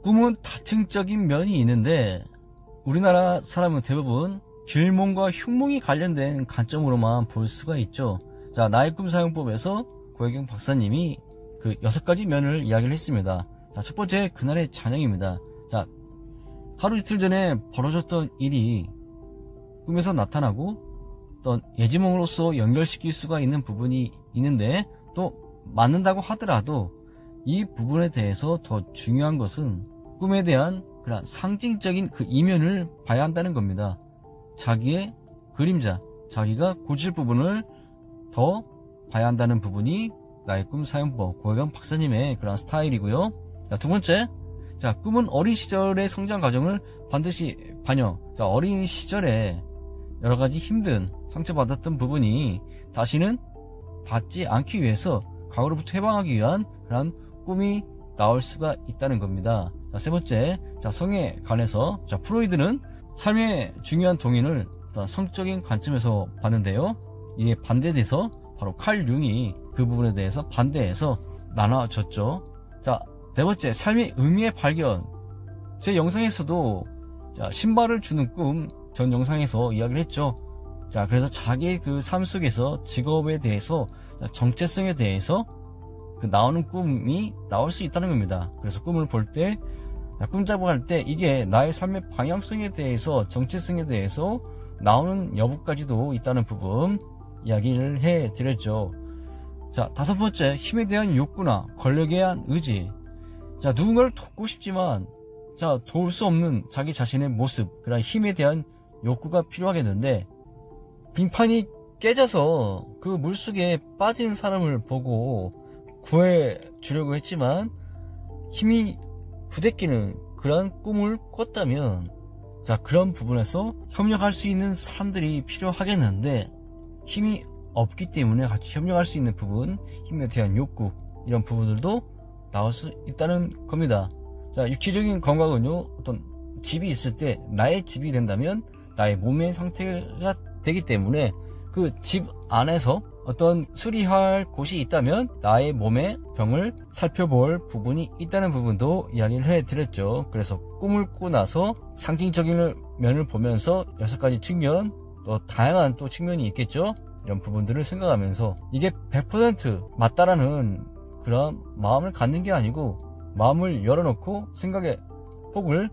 꿈은 다층적인 면이 있는데 우리나라 사람은 대부분 길몽과 흉몽이 관련된 관점으로만 볼 수가 있죠. 자, 나의 꿈 사용법에서 고혜경 박사님이 그 6가지 면을 이야기를 했습니다. 자, 첫 번째, 그날의 잔영입니다. 자, 하루 이틀 전에 벌어졌던 일이 꿈에서 나타나고 어떤 예지몽으로서 연결시킬 수가 있는 부분이 있는데 또 맞는다고 하더라도 이 부분에 대해서 더 중요한 것은 꿈에 대한 그런 상징적인 그 이면을 봐야 한다는 겁니다. 자기의 그림자, 자기가 고칠 부분을 더 봐야 한다는 부분이 나의 꿈 사용법 고혜경 박사님의 그런 스타일이고요. 자, 두 번째, 자, 꿈은 어린 시절의 성장 과정을 반드시 반영. 자, 어린 시절에 여러 가지 힘든 상처받았던 부분이 다시는 받지 않기 위해서 과거로부터 해방하기 위한 그런 꿈이 나올 수가 있다는 겁니다. 자, 세 번째, 자, 성에 관해서, 자, 프로이드는 삶의 중요한 동인을 성적인 관점에서 봤는데요. 이에 반대돼서 바로 칼 융이 그 부분에 대해서 반대해서 나눠졌죠. 자, 네 번째, 삶의 의미의 발견. 제 영상에서도 자, 신발을 주는 꿈 전 영상에서 이야기를 했죠. 자, 그래서 자기의 그 삶 속에서 직업에 대해서, 정체성에 대해서 그 나오는 꿈이 나올 수 있다는 겁니다. 그래서 꿈을 볼 때, 꿈작업 할 때 이게 나의 삶의 방향성에 대해서, 정체성에 대해서 나오는 여부까지도 있다는 부분 이야기를 해 드렸죠. 자, 다섯 번째, 힘에 대한 욕구나 권력에 대한 의지. 자, 누군가를 돕고 싶지만 자, 도울 수 없는 자기 자신의 모습, 그런 힘에 대한 욕구가 필요하겠는데 빙판이 깨져서 그 물속에 빠진 사람을 보고 구해 주려고 했지만 힘이 부대끼는 그런 꿈을 꿨다면 자, 그런 부분에서 협력할 수 있는 사람들이 필요하겠는데 힘이 없기 때문에 같이 협력할 수 있는 부분, 힘에 대한 욕구, 이런 부분들도 나올 수 있다는 겁니다. 자, 육체적인 건강은요, 어떤 집이 있을 때 나의 집이 된다면 나의 몸의 상태가 되기 때문에 그 집 안에서 어떤 수리할 곳이 있다면 나의 몸의 병을 살펴볼 부분이 있다는 부분도 이야기를 해드렸죠. 그래서 꿈을 꾸고 나서 상징적인 면을 보면서 6가지 측면, 또 다양한 또 측면이 있겠죠. 이런 부분들을 생각하면서 이게 100% 맞다라는 그런 마음을 갖는 게 아니고 마음을 열어놓고 생각의 폭을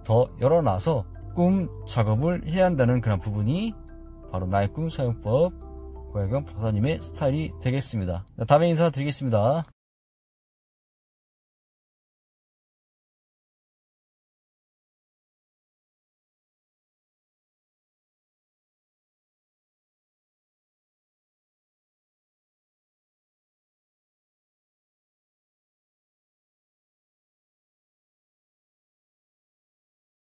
더 열어놔서 꿈 작업을 해야 한다는 그런 부분이 바로 나의 꿈 사용법 고혜경 박사님의 스타일이 되겠습니다. 다음에 인사드리겠습니다.